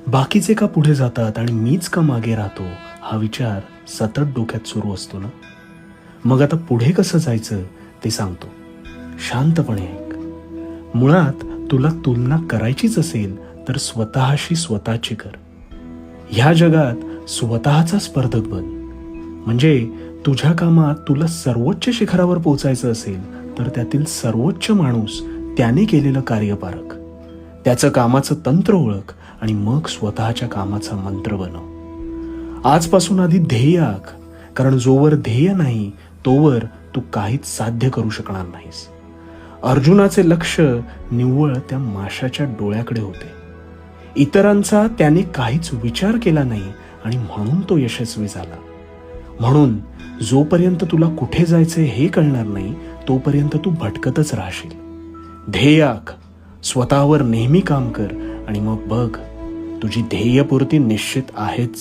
बाकीचे का पुढे जातात आणि मीच का मागे राहतो, हा विचार सतत डोक्यात सुरू असतो ना. मग आता पुढे कसं जायचं ते सांगतो. शांतपणे ऐक. मुळात तुला तुलना करायचीच असेल तर स्वतःशी स्वतःची कर. ह्या जगात स्वतःचा स्पर्धक बन. म्हणजे तुझ्या कामात तुला सर्वोच्च शिखरावर पोहोचायचं असेल तर त्यातील सर्वोच्च माणूस त्याने केलेलं कार्य पारख. त्याचं कामाचं तंत्र ओळख आणि मग स्वतःच्या कामाचा मंत्र बनव. आजपासून आधी ध्येय आख, कारण जोवर ध्येय नाही तोवर तू काहीच साध्य करू शकणार नाहीस. अर्जुनाचे लक्ष निव्वळ त्या माशाच्या डोळ्याकडे होते. इतरांचा त्याने काहीच विचार केला नाही आणि म्हणून तो यशस्वी झाला. म्हणून जोपर्यंत तुला कुठे जायचे हे कळणार नाही तोपर्यंत तू भटकतच राहशील. ध्येय आख, स्वतःवर नेहमी काम कर आणि मग बघ तुझी ध्येयपूर्ती निश्चित आहेच.